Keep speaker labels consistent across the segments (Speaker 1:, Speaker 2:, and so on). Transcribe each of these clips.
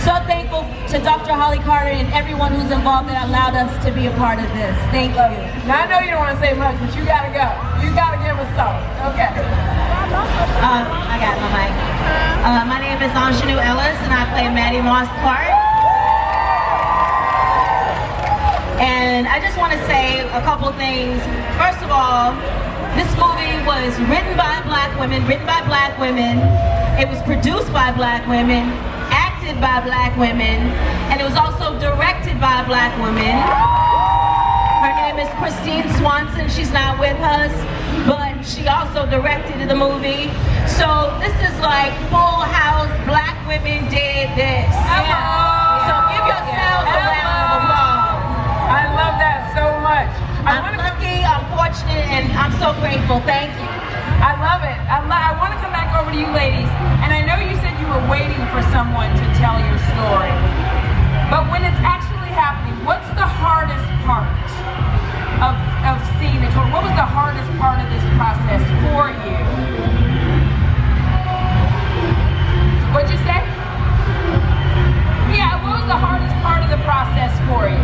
Speaker 1: so thankful to Dr. Holly Carter and everyone who's involved that allowed us to be a part of this. Thank you.
Speaker 2: Now I know you don't want to say much, but you gotta go. You gotta give us something. Okay.
Speaker 3: I got my mic. My name is Anjanou Ellis, and I play Maddie Moss' part. And I just want to say a couple things. First of all, this movie was written by Black women, It was produced by Black women, acted by Black women, and it was also directed by Black women. Her name is Christine Swanson. She's not with us, but she also directed the movie. So this is like Full House. Black women did this. So give yourselves a round of applause.
Speaker 2: I love that so much.
Speaker 3: I'm lucky, I'm fortunate, and I'm so grateful. Thank you.
Speaker 2: I love it. I want to come back over to you ladies. And I know you said you were waiting for someone to tell your story. But when it's actually happening, what's the hardest part of seeing it? What was the hardest part of this process for you? What'd you say? Yeah, what was the hardest part of the process for you?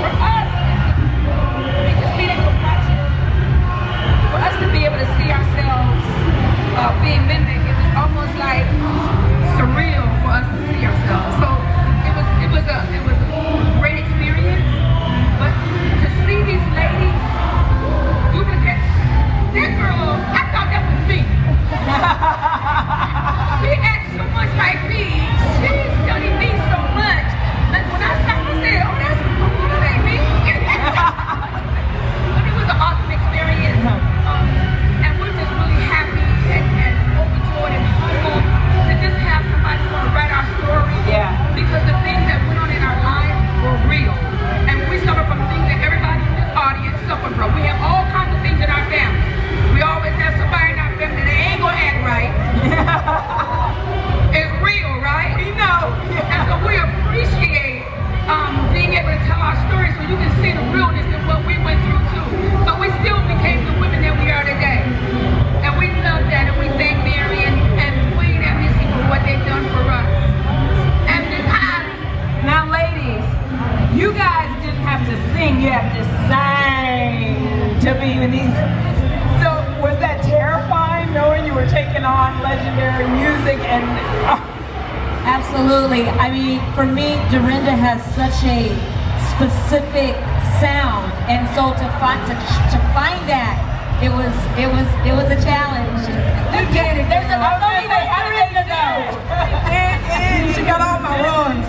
Speaker 2: For us, it just being able to watch it. For us to be able to see ourselves being mimicked, it was almost like surreal for us to see ourselves. So it was a great experience. But to see these ladies duplicate that girl, I thought that was me. She acts so much like me. She studied me so much. Like when I said, oh, that ain't me. But it was an awesome experience. And we're just really happy and overjoyed and humbled to just have somebody who want to write our story. Yeah. Because the things that went on in our lives were real. And we suffer from things that everybody in this audience suffer from. We have all kinds of things in our family. We always have somebody in our family that ain't gonna act right. It's real, right? We know. And so we appreciate being able to tell our story so you can see the realness of what we went through too. But we still became the women that we are today. And we love that, and we thank Mary and Queen and Missy for what they've done for us. And Miss Holly. Now ladies, you guys didn't have to sing, you have to sing to be in these. So was that terrifying knowing you were taking on legendary music and
Speaker 1: Absolutely. I mean, for me, Dorinda has such a specific sound, and so to find that, it was a challenge. There's only Dorinda though.
Speaker 2: and she got all my runs.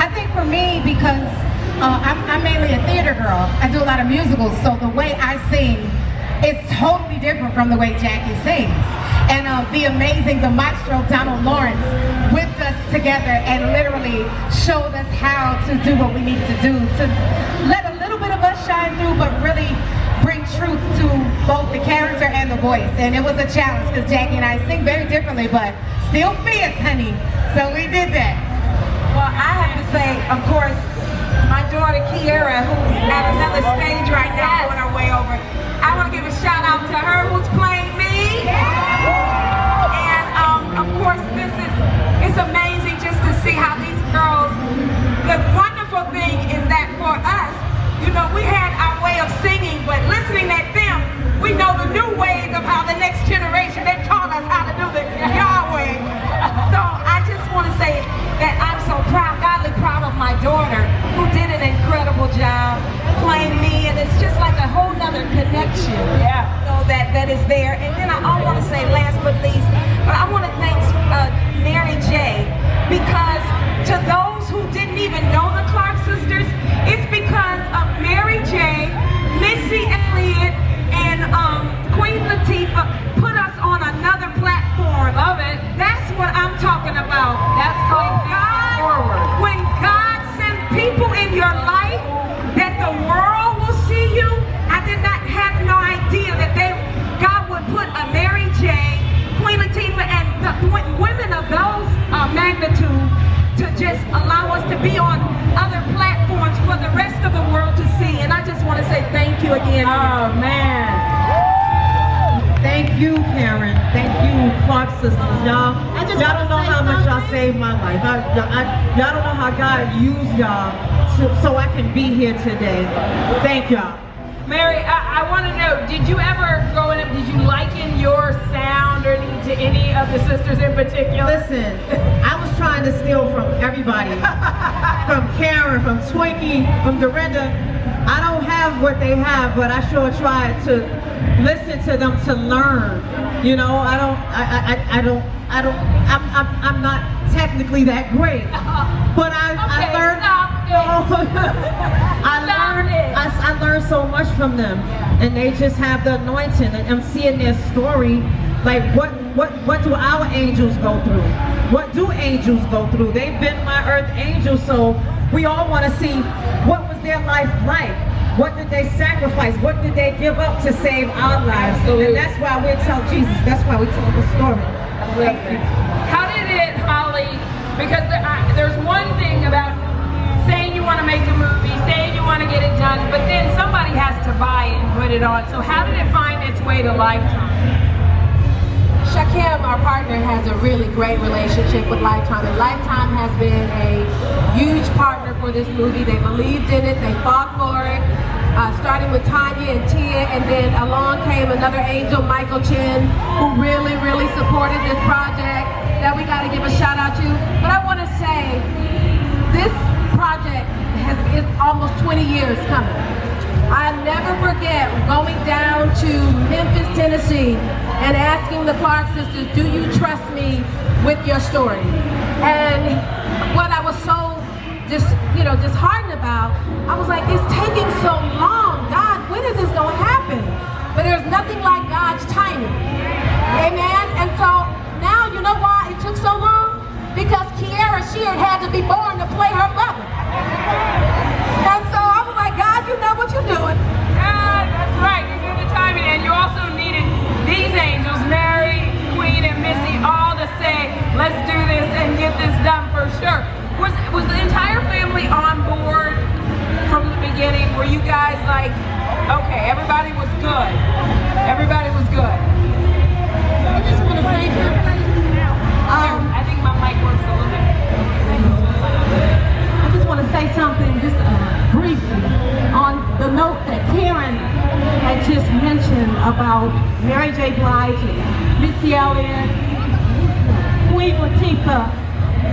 Speaker 4: I think for me, because I'm mainly a theater girl, I do a lot of musicals, so the way I sing is totally different from the way Jackie sings. And the maestro Donald Lawrence whipped us together and literally showed us how to do what we needed to do to let a little bit of us shine through, but really bring truth to both the character and the voice. And it was a challenge because Jackie and I sing very differently, but still fierce, honey. So we did that.
Speaker 2: Well, I have to say, of course, my daughter Kiera, who's at another stage right now on her way over, I want to give a shout out to her who's playing me. And of course, it's amazing just to see how these girls, the wonderful thing is that for us, you know, we had our way of singing, but listening at them, we know the new ways of how the next generation, they taught us how to do the Yahweh. So I just want to say that I'm so proud, godly proud of my daughter, who did an incredible job playing me, and it's just like a whole nother connection, you know, that is there. And then I want to say, last but least, but I want to thank Mary J, because to those who didn't even know the Clark sisters, it's because of Mary J, Missy Elliott, and Queen Latifah put us on another platform. Love it. That's what I'm talking about. That's called God forward. When God sends people in your life that the world will see you, I did not have no idea that God would put a Mary J, Queen Latifah, and the women of those magnitude to just allow us to be on other platforms for the rest of the world to see. And I just want to say thank you again.
Speaker 5: Oh man. Thank you, Karen. Thank you. Clark sisters, y'all. Y'all don't know how much y'all saved my life. Y'all don't know how God used y'all so I can be here today. Thank y'all.
Speaker 2: Mary, I want to know, did you ever, growing up, did you liken your sound or to any of the sisters in particular?
Speaker 5: Listen, I was trying to steal from everybody. From Karen, from Twinkie, from Dorinda. I don't have what they have, but I sure tried to listen to them to learn. You know, I'm not technically that great, but I learned. I learned so much from them, and they just have the anointing, and I'm seeing their story. Like what do our angels go through? What do angels go through? They've been my earth angels, so we all want to see what was their life like. What did they sacrifice? What did they give up to save our lives? And that's why we tell Jesus. That's why we tell the story.
Speaker 2: How did it, Holly? Because there's one thing about saying you want to make a movie, saying you want to get it done, but then somebody has to buy it and put it on. So how did it find its way to Lifetime?
Speaker 6: Shakim, our partner, has a really great relationship with Lifetime, and Lifetime has been a huge partner for this movie. They believed in it, they fought for it, starting with Tanya and Tia, and then along came another angel, Michael Chin, who really, really supported this project that we got to give a shout out to. But I want to say, this project is almost 20 years coming. I never forget going down to Memphis, Tennessee, and asking the Clark sisters, do you trust me with your story? And what I was so disheartened about, I was like, it's taking so long. God, when is this going to happen? But there's nothing like God's timing. Amen? And so now, you know why it took so long? Because Kiara Sheard had to be born to play her mother. And so I was like, God, you know what you're doing.
Speaker 2: That's right, you knew the timing, and you also needed these angels, Mary, Queen, and Missy, all to say, let's do this and get this done for sure. Was the entire family on board from the beginning? Were you guys like, okay, everybody was good. Everybody was good.
Speaker 4: I just want to say
Speaker 2: I think my mic works a little bit.
Speaker 1: I just want to say something just briefly on the note that Karen had just mentioned about Mary J. Blige, Missy Elliott, Queen Latifah.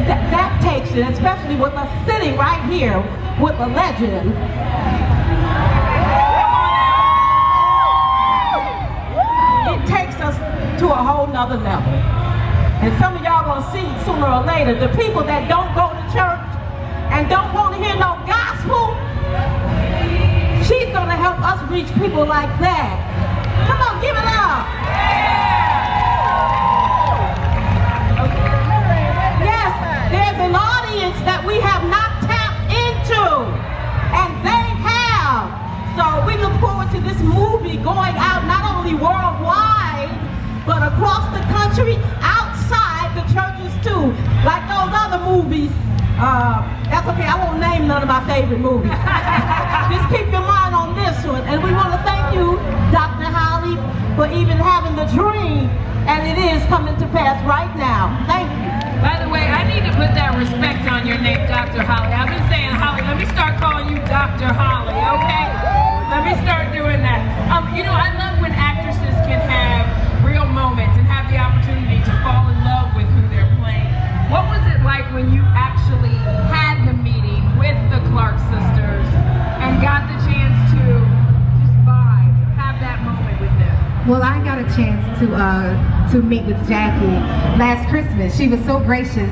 Speaker 1: That takes it, especially with us sitting right here with a legend. It takes us to a whole nother level. And some of y'all gonna see sooner or later, the people that don't go to church and don't want to hear no gospel, she's gonna help us reach people like that. Come on, give it up. Yes, there's an audience that we have not tapped into, and they have. So we look forward to this movie going out not only worldwide, but across the country, outside the churches too, like those other movies. That's okay, I won't name none of my favorite movies. Just keep your mind on this one. And we want to thank you, Dr. Holly, for even having the dream, and it is coming to pass right now. Thank you.
Speaker 2: By the way, I need to put that respect on your name, Dr. Holly. I've been saying Holly, let me start calling you Dr. Holly, okay? Let me start doing that. You know, I love when actresses can have real moments and have the opportunity to fall in love with who they're playing. What was it like when you actually had the meeting with the Clark sisters and got the chance to just vibe, have that moment with them?
Speaker 4: Well, I got a chance to meet with Jackie last Christmas. She was so gracious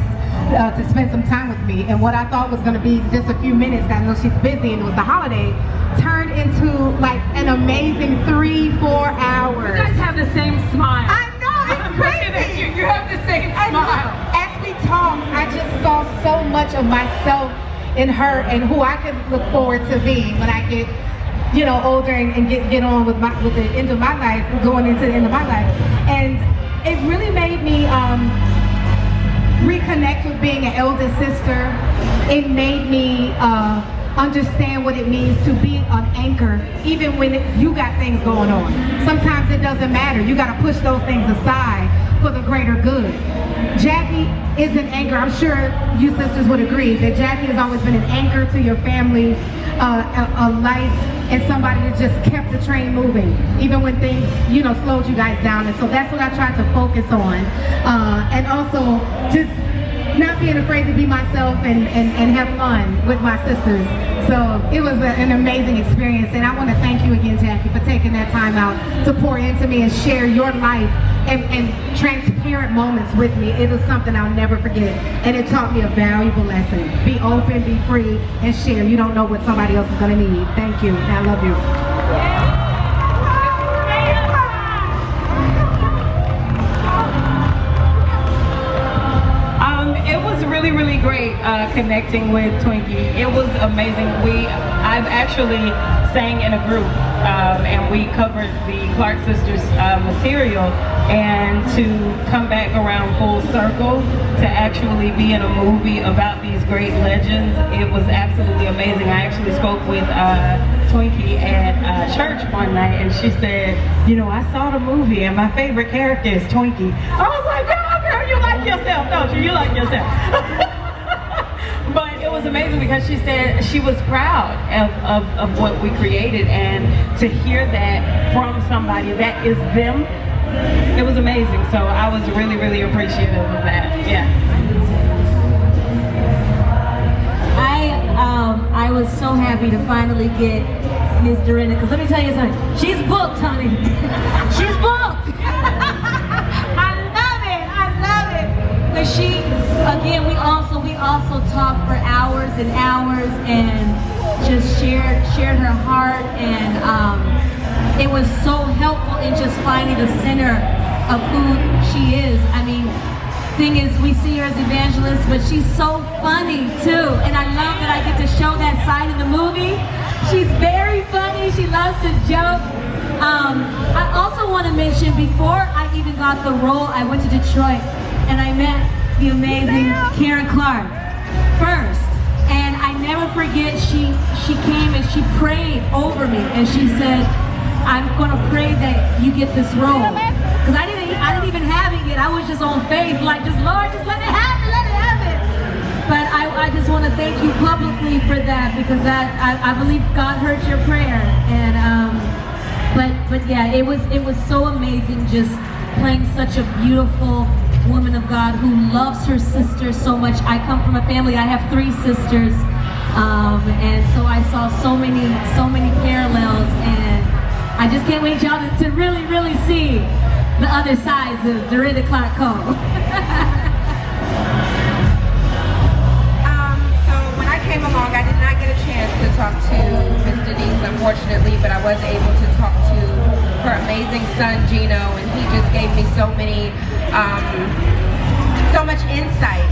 Speaker 4: to spend some time with me, and what I thought was going to be just a few minutes, I know she's busy and it was the holiday, turned into like an amazing 3-4 hours.
Speaker 2: You guys have the same smile.
Speaker 4: I know, it's crazy.
Speaker 2: You have the same smile.
Speaker 4: As we talked, I just saw so much of myself in her and who I could look forward to being when I get, you know, older and get on with the end of my life, going into the end of my life. And it really made me reconnect with being an elder sister. It made me understand what it means to be an anchor, even when you got things going on. Sometimes it doesn't matter. You got to push those things aside for the great greater good. Jackie is an anchor. I'm sure you sisters would agree that Jackie has always been an anchor to your family, a light, and somebody that just kept the train moving, even when things, you know, slowed you guys down. And so that's what I tried to focus on. And also just not being afraid to be myself and have fun with my sisters. So it was an amazing experience, and I want to thank you again, Jackie, for taking that time out to pour into me and share your life and transparent moments with me. It was something I'll never forget, and it taught me a valuable lesson. Be open, be free, and share. You don't know what somebody else is going to need. Thank you, and I love you.
Speaker 7: It was really great connecting with Twinkie. It was amazing. I've actually sang in a group and we covered the Clark Sisters material, and to come back around full circle to actually be in a movie about these great legends, it was absolutely amazing. I actually spoke with Twinkie at church one night, and she said, you know, I saw the movie and my favorite character is Twinkie. I was like, girl, you like yourself, don't you? You like yourself. But it was amazing because she said she was proud of what we created, and to hear that from somebody that is them, it was amazing. So I was really appreciative of that. Yeah.
Speaker 1: I was so happy to finally get Miss Dorinda, because let me tell you something, she's booked, honey. She's booked. I love it. Because she, again, we also talked for hours and hours and just shared her heart, and it was so helpful in just finding the center of who she is. I mean, thing is, we see her as evangelist, but she's so funny too, and I love that I get to show that side in the movie. She's very funny. She loves to joke. I also want to mention, before I even got the role, I went to Detroit and I met the amazing Karen Clark first, and I never forget, she came and she prayed over me, and she said, I'm gonna pray that you get this role, because I didn't even have it yet. I was just on faith, like, just Lord, just let it happen. But I just want to thank you publicly for that, because I believe God heard your prayer, and but yeah, it was so amazing just playing such a beautiful woman of God who loves her sister so much. I come from a family, I have 3 sisters, and so I saw so many parallels, and I just can't wait y'all to really see the other sides of Dorinda Clark Cole.
Speaker 2: So when I came along, I did not get a chance to talk to Miss Denise, unfortunately, but I was able to talk to her amazing son, Gino, and he just gave me so much insight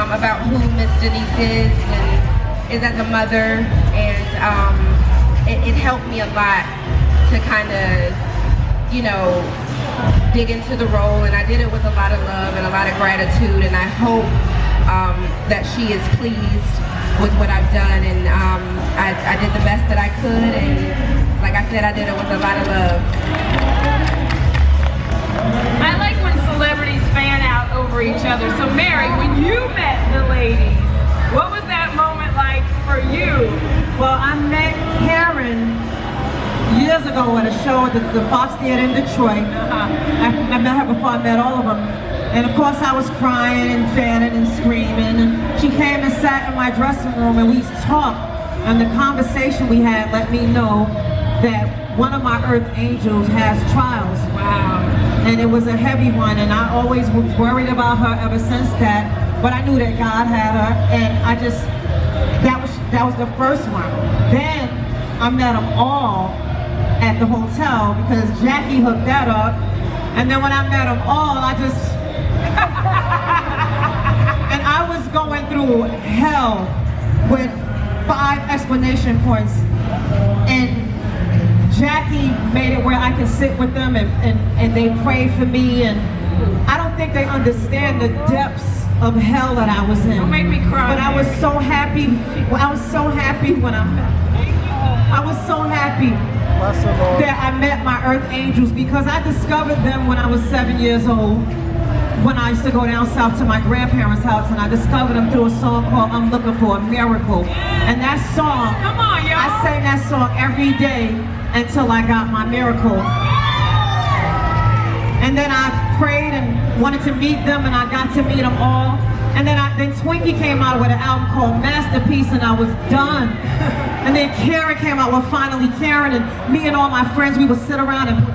Speaker 2: about who Miss Denise is and is as a mother, and it helped me a lot to kind of, you know, dig into the role, and I did it with a lot of love and a lot of gratitude, and I hope that she is pleased with what I've done, and I did the best that I could, and like I said, I did it with a lot of love.
Speaker 7: I like when celebrities fan out over each other. So Mary, when you met the ladies, what was that moment like for you?
Speaker 5: Well, I met Karen years ago at a show at the Fox Theater in Detroit. I met her before I met all of them. And of course I was crying and fanning and screaming. And she came and sat in my dressing room and we talked. And the conversation we had let me know that one of my earth angels has trials.
Speaker 7: Wow.
Speaker 5: And it was a heavy one, and I always was worried about her ever since that. But I knew that God had her, and I just, that was the first one. Then I met them all at the hotel because Jackie hooked that up. And then when I met them all, I just, and I was going through hell with 5 explanation points. And Jackie made it where I could sit with them and they prayed for me, and I don't think they understand the depths of hell that I was in.
Speaker 7: Don't make me cry.
Speaker 5: But I was so happy. I was so happy when I was so happy that I met my earth angels, because I discovered them when I was 7 years old. when I used to go down south to my grandparents' house, and I discovered them through a song called I'm Looking for a Miracle. And that song,
Speaker 2: Come on, y'all.
Speaker 5: I sang that song every day until I got my miracle. And then I prayed and wanted to meet them, and I got to meet them all. And then Twinkie came out with an album called Masterpiece, and I was done. And then Karen came out with Finally Karen, and me and all my friends, we would sit around and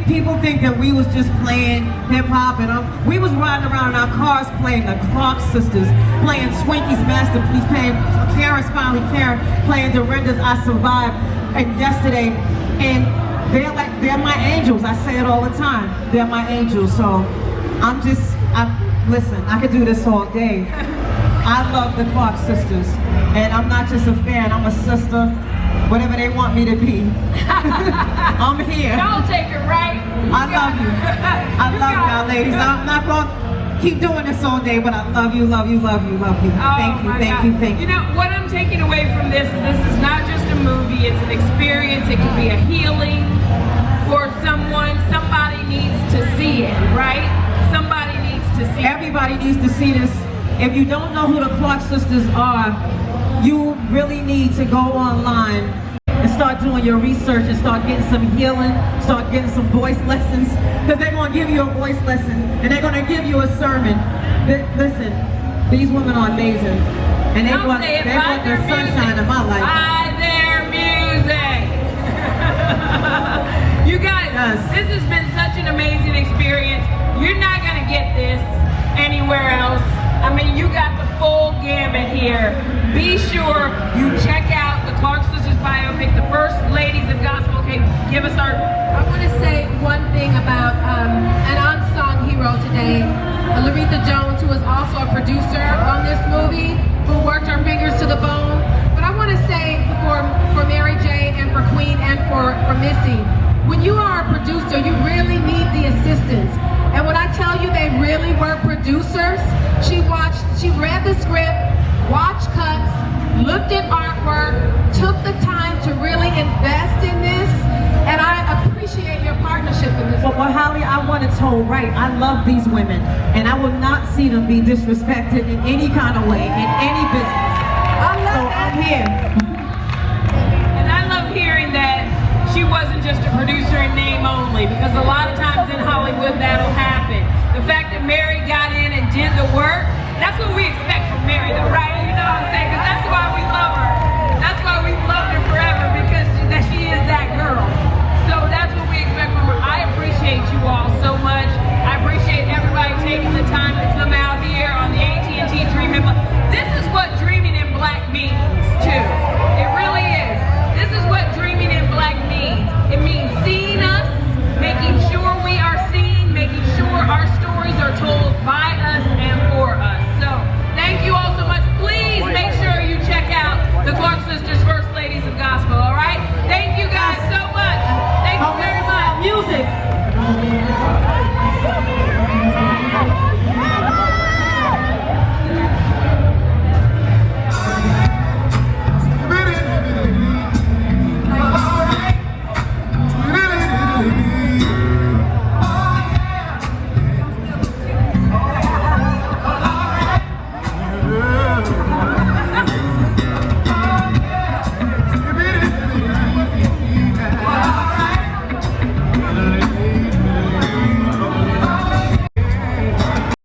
Speaker 5: people think that we was just playing hip hop, and we was riding around in our cars playing the Clark Sisters, playing Twinkie's Masterpiece, playing Karen's Finally Karen, playing Dorinda's I Survived, and Yesterday. And they're my angels. I say it all the time. They're my angels. So listen, I could do this all day. I love the Clark Sisters, and I'm not just a fan, I'm a sister, whatever they want me to be. I'm here.
Speaker 2: Don't take it right.
Speaker 5: I love you. I love y'all ladies. I'm not going to keep doing this all day, but I love you, love you, love you, love you. Thank you, thank you, thank you.
Speaker 2: You know, what I'm taking away from this is not just a movie, it's an experience. It can be a healing for someone. Somebody needs to see it, right? Somebody needs to see it.
Speaker 5: Everybody needs to see this. If you don't know who the Clark Sisters are, you really need to go online and start doing your research and start getting some healing, start getting some voice lessons, because they're going to give you a voice lesson and they're going to give you a sermon. Listen, these women are amazing, and they brought the sunshine in my life.
Speaker 2: By their music. You guys, This has been such an amazing experience. You're not going to get this anywhere else. I mean, you got the full gamut here. Be sure you check out the Clark Sisters biopic, The First Ladies of Gospel. Okay, give us our...
Speaker 6: I want to say one thing about an unsung hero today, Laretha Jones, who is also a producer on this movie, who worked her fingers to the bone. But I want to say for Mary J. and for Queen and for Missy, when you are a producer, you really need the assistance. And when I tell you they really were producers, she read the script, watched cuts, looked at artwork, took the time to really invest in this, and I appreciate your partnership in this.
Speaker 5: Well, Holly, I want it told right. I love these women, and I will not see them be disrespected in any kind of way, in any business. I'm here.
Speaker 2: And I love hearing that she wasn't just a producer in name only, because a lot of times in Hollywood that'll happen. The fact that Mary got in and did the work, that's what we expect from Mary, though, right? You know what I'm saying? Because that's why we love her.